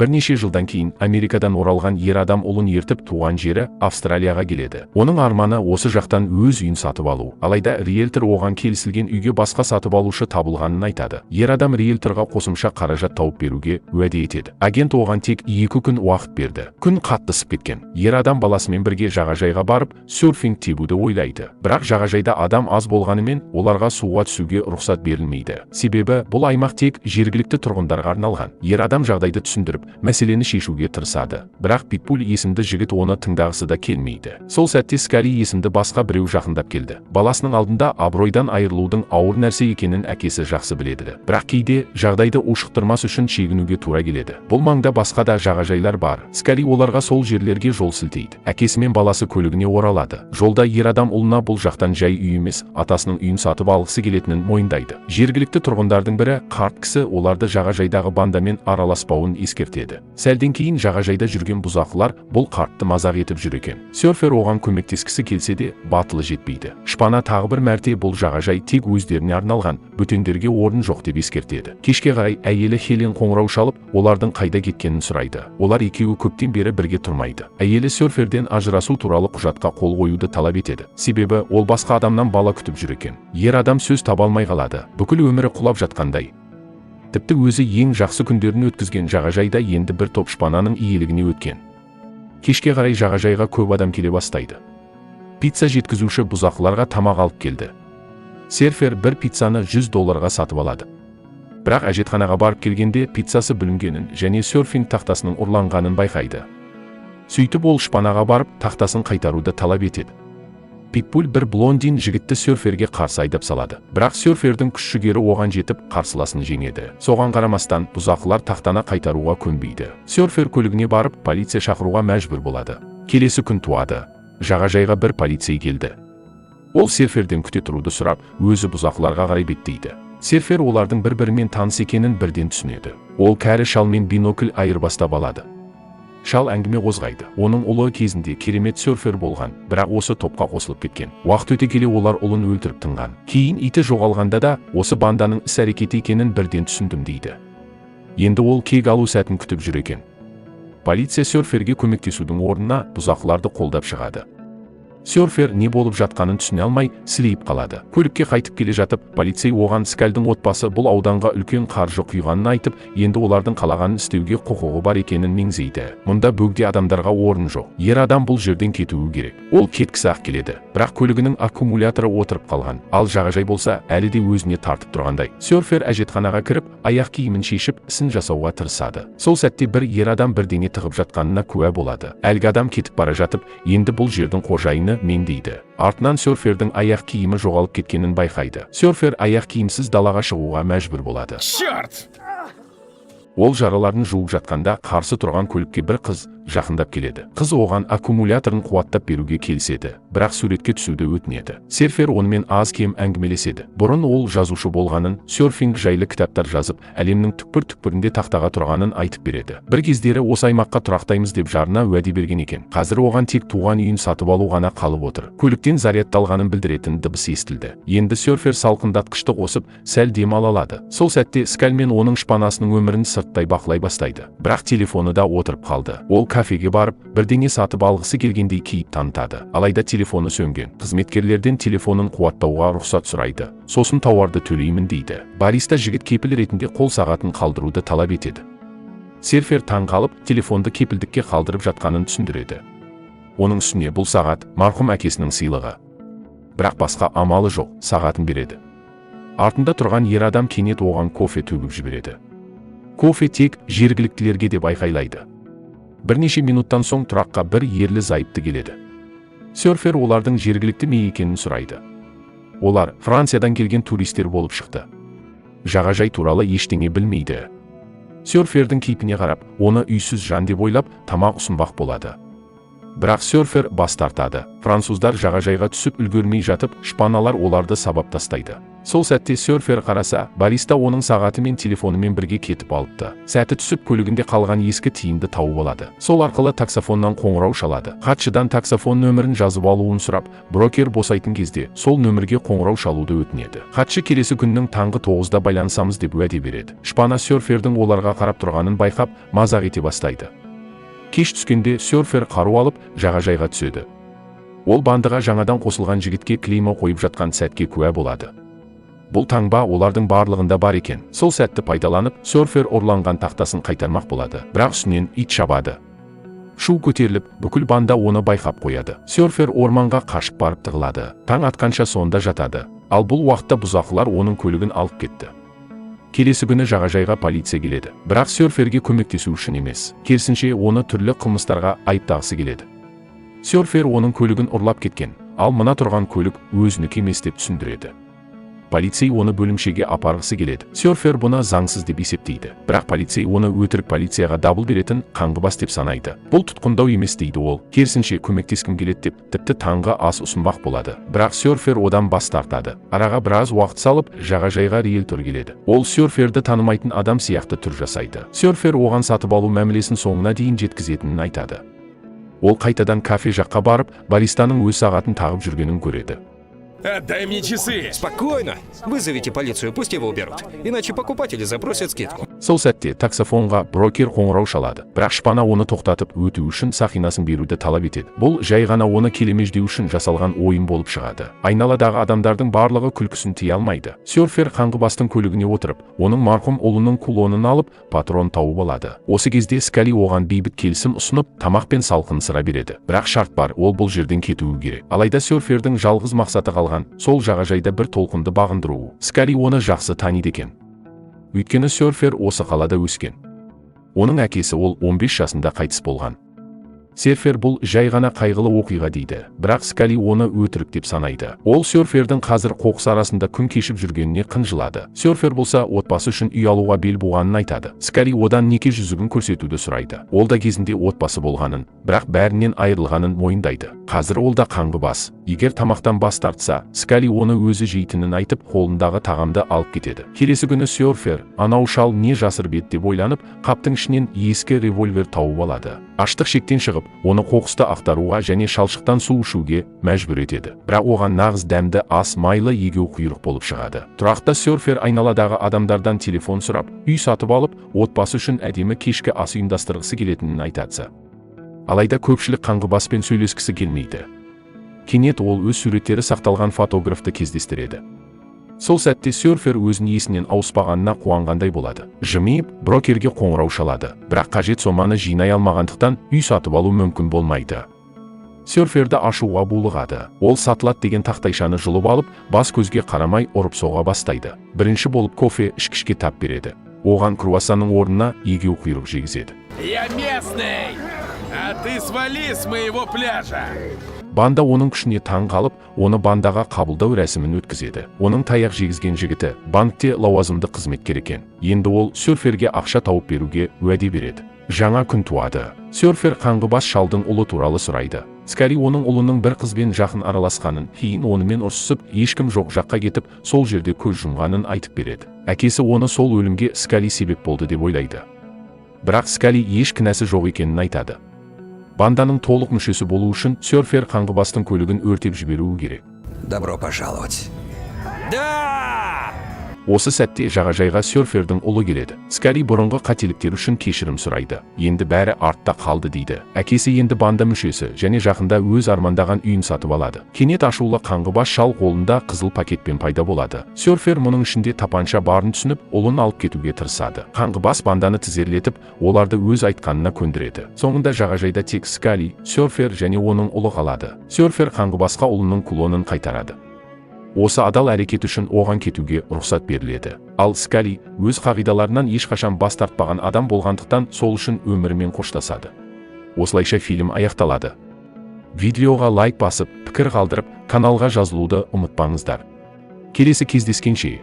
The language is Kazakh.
Бірнеше жылдан кейін Америкадан оралған ер адам ұлын ертіп туған жері Австралияға келеді. Оның арманы осы жақтан өз үйін сатып алу. Алайда риэлтор оған келісілген үйге басқа сатып алушы табылғанын айтады. Ер адам риэлторға қосымша қаражат тауып беруге уәде етеді. Агент оған тек 2 күн уақыт берді. Күн қатты ысып кеткен. Ер адам баласымен бірге жағажайға барып, серфинг тебуді ойлайды. Бірақ жағажайда адам аз болғанымен, оларға суға түсуге рұқсат берілмейді. Себебі бұл аймақ тек жергілікті тұрғындарға арналған. Ер адам жағдайды түсіндіріп, мәселені шешуге тырысады. Бірақ Питбуль есімді жігіт оны тыңдағысы да келмейді. Сол сәтте Скали есімді басқа біреу жақындап келді. Баласының алдында абыройдан айырылудың ауыр нәрсе екенін әкесі жақсы біледі. Бірақ кейде жағдайды ушықтырмас үшін шегінуге тура келеді. Бұл маңда басқа да жағажайлар бар. Скали оларға сол жерлерге жол сілтейді. Әкесі мен баласы көлігіне оралады. Жолда ер адам ұлына бұл жақтан жай үй емес, атасының үйін сатып алғысы келетінін мойындайды. Жергілікті тұрғындардың бірі, қарт кісі, оларды жағажайдағы бандамен араласпауын ескертеді. Сәлден кейін жағажайда жүрген бұзақылар бұл қартты мазақ етіп жүр екен. Серфер оған көмектескісі келсе де батылы жетпейді. Шпана тағы бір мәрте бұл жағажай тек өздеріне арналған, бөтендерге орын жоқ деп ескертеді. Кешке қарай әйелі Хелен қоңырау шалып, олардың қайда кеткенін сұрайды. Олар екеуі көптен бері бірге тұрмайды. Әйелі серферден ажырасу туралы құжатқа қол қоюды талап етеді. Себебі ол басқа адамнан бала күтіп жүр екен. Ер адам сөз таба алмай қалады. Бүкіл өмірі құлап жатқандай. Тіпті өзі ең жақсы күндерін өткізген жағажайда енді бір топ шпананың иелігіне өткен. Кешке қарай жағажайға көп адам келе бастайды. Пицца жеткізуші бұзақыларға тамақ алып келді. Серфер бір пиццаны $100 сатып алады. Бірақ әжетханаға барып келгенде пиццасы бүлінгенін және серфинг тақтасының ұрланғанын байқайды. Сөйтіп ол шпанаға барып тақтасын қайтаруды талап етеді. Питбуль бір блондин жігітті серферге қарсы айдап салады. Бірақ серфердің күш-жігері оған жетіп қарсыласын жеңеді. Соған қарамастан бұзақылар тақтаны қайтаруға көнбейді. Серфер көлігіне барып полиция шақыруға мәжбүр болады. Келесі күн туады. Жағажайға бір полицей келді. Ол серферден күте тұруды сұрап, өзі бұзақыларға қарай беттейді. Серфер олардың бір-бірімен таныс екенін бірден түсінеді. Ол кәрі шалмен бинокль айырбастап алады. Шал әңгіме қозғайды. Оның ұлы кезінде керемет серфер болған, бірақ осы топқа қосылып кеткен. Уақыт өте келе олар ұлын өлтіріп тынған. Кейін иті жоғалғанда да осы банданың іс-әрекеті екенін бірден түсіндім дейді. Енді ол кек алу сәтін күтіп жүр екен. Полиция серферге көмектесудің орнына бұзақыларды қолдап шығады. Серфер не болып жатқанын түсіне алмай, сілейіп қалады. Көлікке қайтып келе жатып, полицей оған Скальдың отбасы бұл ауданға үлкен қаржы құйғанын айтып, енді олардың қалағанын істеуге құқығы бар екенін меңзейді. Мұнда бөгде адамдарға орын жоқ. Ер адам бұл жерден кетуі керек. Ол кеткісі-ақ келеді. Бірақ көлігінің аккумуляторы отырып қалған. Ал жағажай болса, әлі де өзіне тартып тұрғандай. Серфер әжетханаға кіріп, аяқ киімін шешіп, ісін жасауға тырысады. Сол сәтте бір ер адам бірдеңе тығып жатқанына куә болады. Әлгі адам кетіп бара жатып, енді бұл жердің қожайыны меңдейді. Артынан серфердің аяқ киімі жоғалып кеткенін байқайды. Серфер аяқ киімсіз далаға шығуға мәжбүр болады. Черт! Ол жараларын жуып жатқанда қарсы тұрған көлікке бір қыз жақындап келеді. Қыз оған аккумуляторын қуаттап беруге келіседі, бірақ суретке түсуді өтінеді. Серфер онымен аз-кем әңгімелеседі. Бұрын ол жазушы болғанын, серфинг жайлы кітаптар жазып, әлемнің түкпір-түкпірінде тақтаға тұрғанын айтып береді. Бір кездері осы аймаққа тұрақтаймыз деп жарына уәде берген екен. Қазір оған тек туған үйін сатып алу ғана қалып отыр. Көліктен зарядталғанын білдіретін дыбыс естілді. Енді серфер салқындатқышты қосып, сәл дем ала алады. Сол сәтте Скаль мен оның шпанасының өмірін сырттай бақылай бастайды. Бірақ телефоны да отырып қалды. Ол кафеге барып, бірдеңе сатып алғысы келгендей кейіп танытады. Алайда телефоны сөнген. Қызметкерлерден телефонын қуаттауға рұқсат сұрайды. Сосын тауарды төлеймін дейді. Бариста жігіт кепіл ретінде қол сағатын қалдыруды талап етеді. Серфер таң қалып, телефонды кепілдікке қалдырып жатқанын түсіндіреді. Оның үстіне бұл сағат марқұм әкесінің сыйлығы. Бірақ басқа амалы жоқ, сағатын береді. Артында тұрған ер адам кенет оған кофе төгіп жібереді. Кофе тек жергіліктілерге деп айқайлайды. Бірнеше минуттан соң тұраққа бір ерлі зайыпты келеді. Серфер олардың жергілікті ме екенін сұрайды. Олар Франциядан келген туристер болып шықты. Жағажай туралы ештеңе білмейді. Серфердің кейпіне қарап, оны үйсіз жан деп ойлап, тамақ ұсынбақ болады. Бірақ серфер бас тартады. Француздар жағажайға түсіп үлгермей жатып, шпаналар оларды сабап тастайды. Сол сәтте серфер қараса, бариста оның сағаты мен телефонымен бірге кетіп алыпты. Сәті түсіп көлігінде қалған ескі тиынды тауып алады. Сол арқылы таксофоннан қоңырау шалады. Хатшыдан таксофон нөмірін жазып алуын сұрап, брокер босайтын кезде сол нөмірге қоңырау шалуды өтінеді. Хатшы келесі күннің таңғы 9-да байланысамыз деп уәде береді. Шпана серфердің оларға қарап тұрғанын байқап, мазақ ете бастайды. Кеш түскенде серфер қару алып, жағажайға түседі. Ол бандыға жаңадан қосылған жігітке клейма қойып жатқан сәтке куә болады. Бұл таңба олардың барлығында бар екен. Сол сәтті пайдаланып, серфер ұрланған тақтасын қайтармақ болады. Бірақ үстінен ит шабады. Шу көтеріліп, бүкіл банда оны байқап қояды. Серфер орманға қашып барып тығылады. Таң атқанша сонда жатады. Ал бұл уақытта бұзақылар оның көлігін алып кетті. Келесі күні жағажайға полиция келеді. Бірақ серферге көмектесу үшін емес. Керісінше оны түрлі қылмыстарға айыптағысы келеді. Серфер оның көлігін ұрлап кеткен, ал мына тұрған көлік өзінікі емес деп түсіндіреді. Полицей оны бөлімшеге апарғысы келеді. Серфер бұны заңсыз деп есептейді. Бірақ полицей оны өтірік полицияға дабыл беретін қаңғыбас деп санайды. Бұл тұтқындау емес дейді ол. Керісінше көмектескім келеді деп тіпті таңғы ас ұсынбақ болады. Бірақ серфер одан бас тартады. Араға біраз уақыт салып, жағажайға риэлтор келеді. Ол серферді танымайтын адам сияқты түр жасайды. Серфер оған сатып алу мәмілесін соңына дейін жеткізетінін айтады. Ол қайтадан кафе жаққа барып, баристаның өз сағатын тағып жүргенін көреді. Отдай мне часы! Спокойно. Вызовите полицию, пусть его уберут. Иначе покупатели запросят скидку. Сол сәтте таксофонға брокер қоңырау шалады. Бірақ шпана оны тоқтатып өту үшін сақинасын беруді талап етеді. Бұл жай ғана оны келемеждеу үшін жасалған ойын болып шығады. Айналадағы адамдардың барлығы күлкісін тия алмайды. Серфер қаңғыбастың көлігіне отырып, оның марқұм ұлының кулонын алып, патрон тауып алады. Осы кезде Скали оған бейбіт келісім ұсынып, тамақ пен салқын сыра береді. Бірақ шарт бар, ол бұл жерден кетуі керек. Алайда серфердің жалғыз мақсаты қалған, сол жағажайда бір толқынды бағындыру. Скали оны жақсы таниды екен. Өйткені серфер осы қалада өскен. Оның әкесі ол 15 жасында қайтыс болған. Серфер бұл жай ғана қайғылы оқиға дейді, бірақ Скали оны өтірік деп санайды. Ол серфердің қазір қоқыс арасында күн кешіп жүргеніне қынжылады. Серфер болса отбасы үшін үй алуға бел буғанын айтады. Скали одан неке жүзігін көрсетуді сұрайды. Ол да кезінде отбасы болғанын, бірақ бәрінен айырылғанын мойындайды. Қазір ол да қаңғыбас. Егер тамақтан бас тартса, Скали оны өзі жейтінін айтып, қолындағы тағамды алып кетеді. Келесі күні серфер, анау шал не жасырып еді деп ойланып, қаптың ішінен ескі револьвер тауып алады. Аштық шектен шығып, оны қоқысты ақтаруға және шалшықтан су ішуге мәжбүр етеді. Бірақ оған нағыз дәмді ас майлы егеу құйрық болып шығады. Тұрақта серфер айналадағы адамдардан телефон сұрап, үй сатып алып, отбасы үшін әдемі кешкі ас ұйымдастырғысы келетінін айтады. Алайда көпшілік қаңғыбаспен сөйлескісі келмейді. Кенет ол өз суреттері сақталған фотографты кездестіреді. Сол сәтте серфер өзін есінен ауыспағанына қуанғандай болады. Жымиып, брокерге қоңырау шалады. Бірақ қажет соманы жинай алмағандықтан үй сатып алу мүмкін болмайды. Серферді ашуға булығады. Ол сатылат деген тақтайшаны жұлып алып, бас көзге қарамай ұрып соға бастайды. Бірінші болып кофе ішкішке тап береді. Оған круассанның орнына егеу құйрық жегізеді. Я местный! А ты свали с моего пляжа! Банда оның күшіне таң қалып, оны бандаға қабылдау рәсімін өткізеді. Оның таяқ жегізген жігіті банкте лауазымды қызметкер екен. Енді ол серферге ақша тауып беруге уәде береді. Жаңа күн туады. Серфер қаңғыбас шалдың ұлы туралы сұрайды. Скали оның ұлының бір қызбен жақын араласқанын, кейін онымен ұрсысып, ешкім жоқ жаққа кетіп, сол жерде көз жұмғанын айтып береді. Әкесі оны сол өлімге Скали себеп болды деп ойлайды. Бірақ Скали еш кінәсі жоқ екенін айтады. Банданың толық мүшесі болу үшін серфер қаңғыбастың көлігін өртеп жіберуі керек. Добро пожаловать. Да! Осы сәтте жағажайға серфердің ұлы келеді. Скали бұрынғы қателіктер үшін кешірім сұрайды. Енді бәрі артта қалды дейді. Әкесі енді банда мүшесі және жақында өз армандаған үйін сатып алады. Кенет ашулы қаңғыбас шал қолында қызыл пакетпен пайда болады. Серфер мұның ішінде тапанша барын түсініп, ұлын алып кетуге тырысады. Қаңғыбас банданы тізерлетіп, оларды өз айтқанына көндіреді. Соңында жағажайда тек Скали, серфер және оның ұлы қалады. Серфер қаңғыбасқа ұлының кулонын қайтарады. Осы адал әрекет үшін оған кетуге рұқсат беріледі. Ал Скали өз қағидаларынан ешқашан бас тартпаған адам болғандықтан сол үшін өмірімен қоштасады. Осылайша фильм аяқталады. Видеоға лайк басып, пікір қалдырып, каналға жазылуды ұмытпаңыздар. Келесі кездескенше.